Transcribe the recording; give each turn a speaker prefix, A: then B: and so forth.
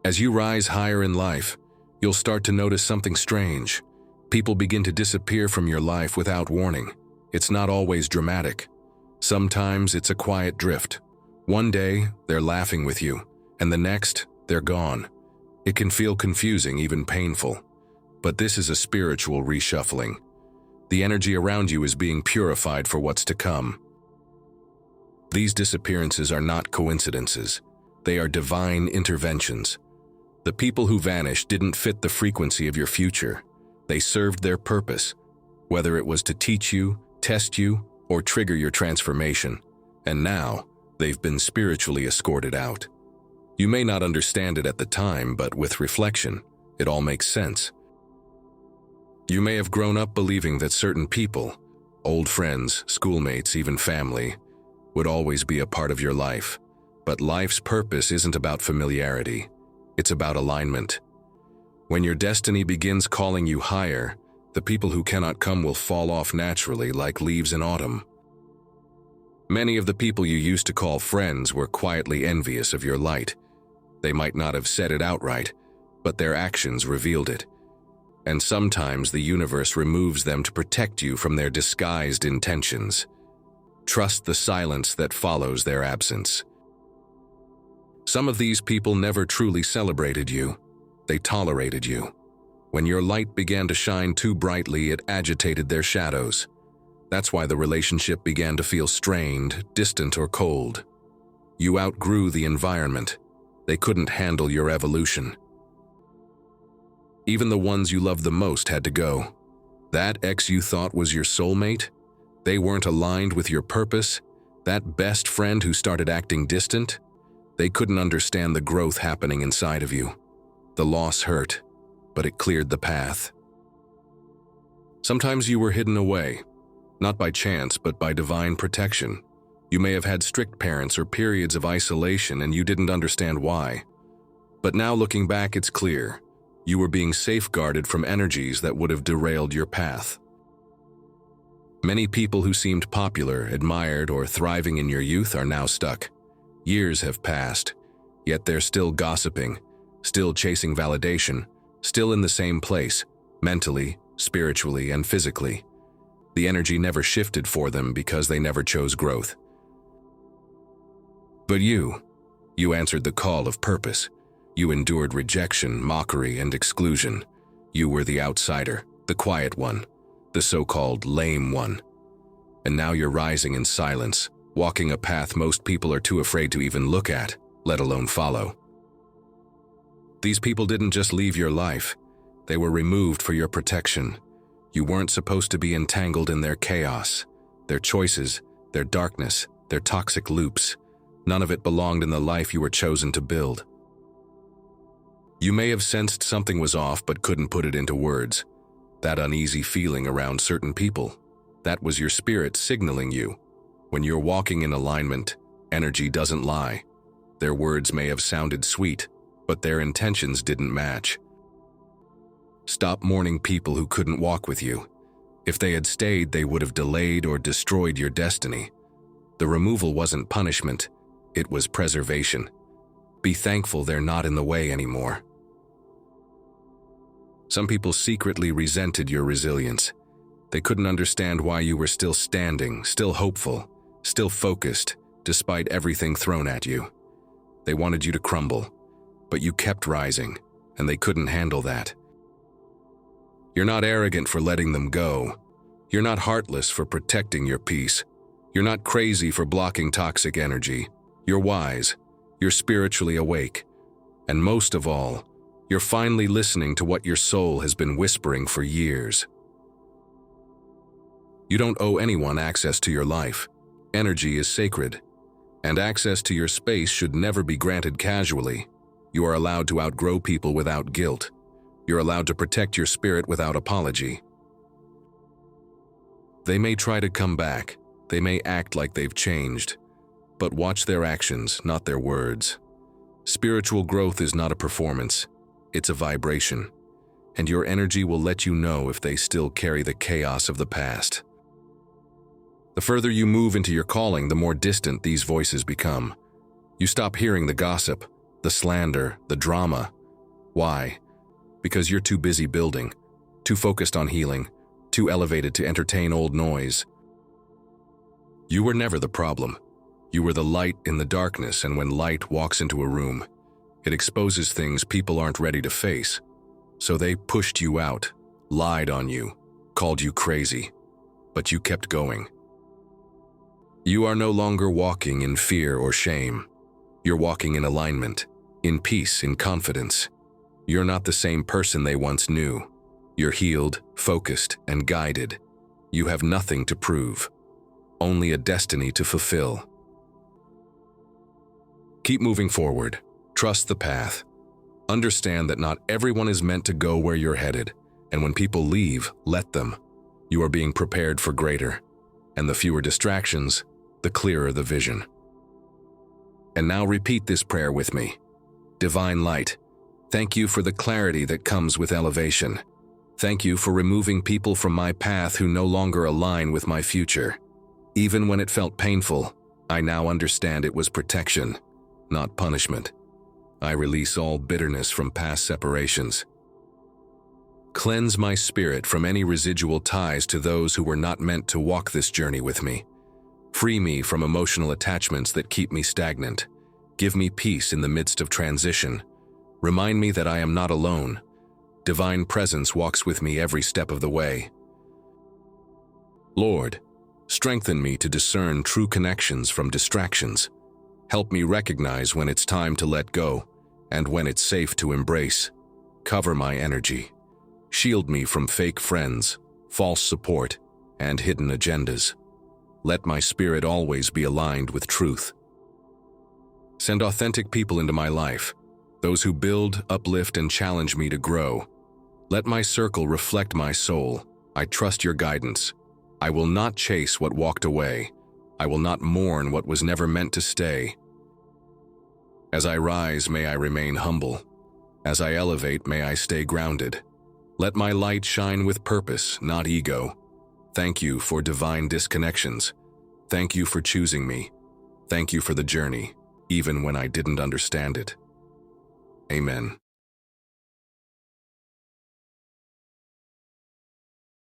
A: As you rise higher in life, you'll start to notice something strange. People begin to disappear from your life without warning. It's not always dramatic. Sometimes it's a quiet drift. One day, they're laughing with you, and the next, they're gone. It can feel confusing, even painful. But this is a spiritual reshuffling. The energy around you is being purified for what's to come. These disappearances are not coincidences. They are divine interventions. The people who vanished didn't fit the frequency of your future. They served their purpose, whether it was to teach you, test you, or trigger your transformation. And now, they've been spiritually escorted out. You may not understand it at the time, but with reflection, it all makes sense. You may have grown up believing that certain people, old friends, schoolmates, even family, would always be a part of your life. But life's purpose isn't about familiarity. It's about alignment. When your destiny begins calling you higher, the people who cannot come will fall off naturally like leaves in autumn. Many of the people you used to call friends were quietly envious of your light. They might not have said it outright, but their actions revealed it. And sometimes the universe removes them to protect you from their disguised intentions. Trust the silence that follows their absence. Some of these people never truly celebrated you. They tolerated you. When your light began to shine too brightly, it agitated their shadows. That's why the relationship began to feel strained, distant, or cold. You outgrew the environment. They couldn't handle your evolution. Even the ones you loved the most had to go. That ex you thought was your soulmate? They weren't aligned with your purpose? That best friend who started acting distant? They couldn't understand the growth happening inside of you. The loss hurt, but it cleared the path. Sometimes you were hidden away, not by chance, but by divine protection. You may have had strict parents or periods of isolation and you didn't understand why. But now looking back, it's clear. You were being safeguarded from energies that would have derailed your path. Many people who seemed popular, admired, or thriving in your youth are now stuck. Years have passed, yet they're still gossiping, still chasing validation, still in the same place, mentally, spiritually, and physically. The energy never shifted for them because they never chose growth. But you answered the call of purpose. You endured rejection, mockery, and exclusion. You were the outsider, the quiet one, the so-called lame one. And now you're rising in silence, walking a path most people are too afraid to even look at, let alone follow. These people didn't just leave your life. They were removed for your protection. You weren't supposed to be entangled in their chaos, their choices, their darkness, their toxic loops. None of it belonged in the life you were chosen to build. You may have sensed something was off but couldn't put it into words. That uneasy feeling around certain people, that was your spirit signaling you. When you're walking in alignment, energy doesn't lie. Their words may have sounded sweet, but their intentions didn't match. Stop mourning people who couldn't walk with you. If they had stayed, they would have delayed or destroyed your destiny. The removal wasn't punishment, it was preservation. Be thankful they're not in the way anymore. Some people secretly resented your resilience. They couldn't understand why you were still standing, still hopeful, still focused, despite everything thrown at you. They wanted you to crumble, but you kept rising, and they couldn't handle that. You're not arrogant for letting them go. You're not heartless for protecting your peace. You're not crazy for blocking toxic energy. You're wise. You're spiritually awake. And most of all, you're finally listening to what your soul has been whispering for years. You don't owe anyone access to your life. Energy is sacred, and access to your space should never be granted casually. You are allowed to outgrow people without guilt. You're allowed to protect your spirit without apology. They may try to come back. They may act like they've changed. But watch their actions, not their words. Spiritual growth is not a performance. It's a vibration. And your energy will let you know if they still carry the chaos of the past. The further you move into your calling, the more distant these voices become. You stop hearing the gossip, the slander, the drama. Why? Because you're too busy building, too focused on healing, too elevated to entertain old noise. You were never the problem. You were the light in the darkness, and when light walks into a room, it exposes things people aren't ready to face. So they pushed you out, lied on you, called you crazy, but you kept going. You are no longer walking in fear or shame. You're walking in alignment, in peace, in confidence. You're not the same person they once knew. You're healed, focused, and guided. You have nothing to prove, only a destiny to fulfill. Keep moving forward. Trust the path. Understand that not everyone is meant to go where you're headed, and when people leave, let them. You are being prepared for greater, and the fewer distractions, the clearer the vision. And now repeat this prayer with me. Divine Light, thank you for the clarity that comes with elevation. Thank you for removing people from my path who no longer align with my future. Even when it felt painful, I now understand it was protection, not punishment. I release all bitterness from past separations. Cleanse my spirit from any residual ties to those who were not meant to walk this journey with me. Free me from emotional attachments that keep me stagnant. Give me peace in the midst of transition. Remind me that I am not alone. Divine presence walks with me every step of the way. Lord, strengthen me to discern true connections from distractions. Help me recognize when it's time to let go and when it's safe to embrace. Cover my energy. Shield me from fake friends, false support, and hidden agendas. Let my spirit always be aligned with truth. Send authentic people into my life, those who build, uplift, and challenge me to grow. Let my circle reflect my soul. I trust your guidance. I will not chase what walked away. I will not mourn what was never meant to stay. As I rise, may I remain humble. As I elevate, may I stay grounded. Let my light shine with purpose, not ego. Thank you for divine disconnections. Thank you for choosing me. Thank you for the journey, even when I didn't understand it. Amen.